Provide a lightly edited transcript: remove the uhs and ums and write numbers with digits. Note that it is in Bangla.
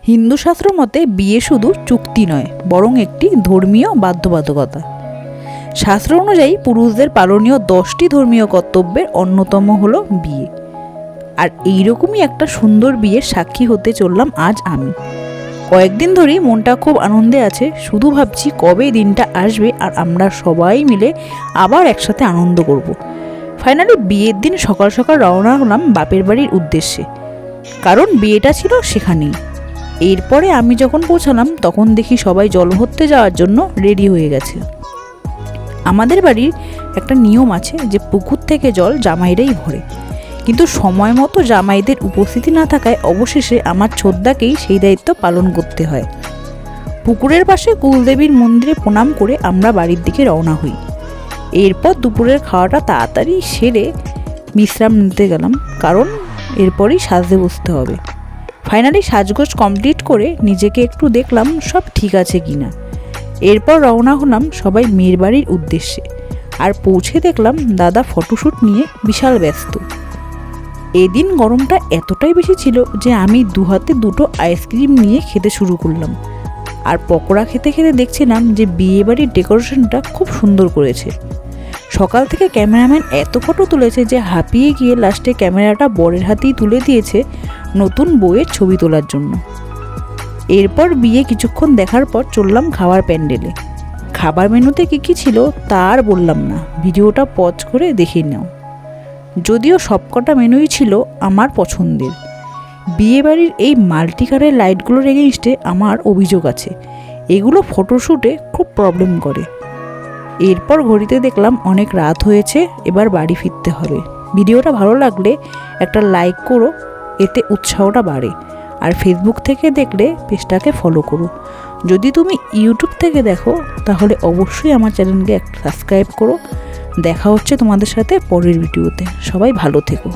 হিন্দু শাস্ত্র মতে বিয়ে শুধু চুক্তি নয়, বরং একটি ধর্মীয় বাধ্যবাধকতা। শাস্ত্র অনুযায়ী পুরুষদের পালনীয় 10টি ধর্মীয় কর্তব্যের অন্যতম হলো বিয়ে। আর এইরকমই একটা সুন্দর বিয়ের সাক্ষী হতে চললাম আজ আমি। কয়েকদিন ধরেই মনটা খুব আনন্দে আছে, শুধু ভাবছি কবে দিনটা আসবে আর আমরা সবাই মিলে আবার একসাথে আনন্দ করব। ফাইনালি বিয়ের দিন সকাল সকাল রওনা হলাম বাপের বাড়ির উদ্দেশ্যে, কারণ বিয়েটা ছিল সেখানেই। এরপরে আমি যখন পৌঁছালাম তখন দেখি সবাই জল ভরতে যাওয়ার জন্য রেডি হয়ে গেছে। আমাদের বাড়ির একটা নিয়ম আছে যে পুকুর থেকে জল জামাইরাই ভরে, কিন্তু সময় মতো জামাইদের উপস্থিতি না থাকায় অবশেষে আমার ছোদ্দাকেই সেই দায়িত্ব পালন করতে হয়। পুকুরের পাশে কুলদেবীর মন্দিরে প্রণাম করে আমরা বাড়ির দিকে রওনা হই। এরপর দুপুরের খাওয়াটা তাড়াতাড়ি সেরে বিশ্রাম নিতে গেলাম, কারণ এরপরই সাজতে বসতে হবে। ফাইনালি সাজগোজ কমপ্লিট করে নিজেকে একটু দেখলাম সব ঠিক আছে কিনা। এরপর রওনা হলাম সবাই মেয়ের বাড়ির উদ্দেশ্যে। আর পৌঁছে দেখলাম দাদা ফটোশ্যুট নিয়ে বিশাল ব্যস্ত। এদিন গরমটা এতটাই বেশি ছিল যে আমি দু হাতে দুটো আইসক্রিম নিয়ে খেতে শুরু করলাম। আর পকোড়া খেতে খেতে দেখছিলাম যে বিয়েবাড়ির ডেকোরেশনটা খুব সুন্দর করেছে। সকাল থেকে ক্যামেরাম্যান এত ফটো তুলেছে যে হাঁপিয়ে গিয়ে লাস্টে ক্যামেরাটা বরের হাতেই তুলে দিয়েছে নতুন বউয়ের ছবি তোলার জন্য। এরপর বিয়ে কিছুক্ষণ দেখার পর চললাম খাবার প্যান্ডেলে। খাবার মেনুতে কী ছিল তা আর বললাম না, ভিডিওটা পজ করে দেখে নাও। যদিও সবকটা মেনুই ছিল আমার পছন্দের। বিয়েবাড়ির এই মাল্টি কালারের লাইটগুলোর এগেইনস্টে আমার অভিযোগ আছে, এগুলো ফটোশ্যুটে খুব প্রবলেম করে। এরপর ঘড়িতে দেখলাম অনেক রাত হয়েছে, এবার বাড়ি ফিরতে হবে। ভিডিওটা ভালো লাগলে একটা লাইক করো, এতে উৎসাহটা বাড়ে। আর ফেসবুক থেকে দেখলে পেজটাকে ফলো করো। যদি তুমি ইউটিউব থেকে দেখো তাহলে অবশ্যই আমার চ্যানেলকে একটা সাবস্ক্রাইব করো। দেখা হচ্ছে তোমাদের সাথে পরের ভিডিওতে। সবাই ভালো থেকো।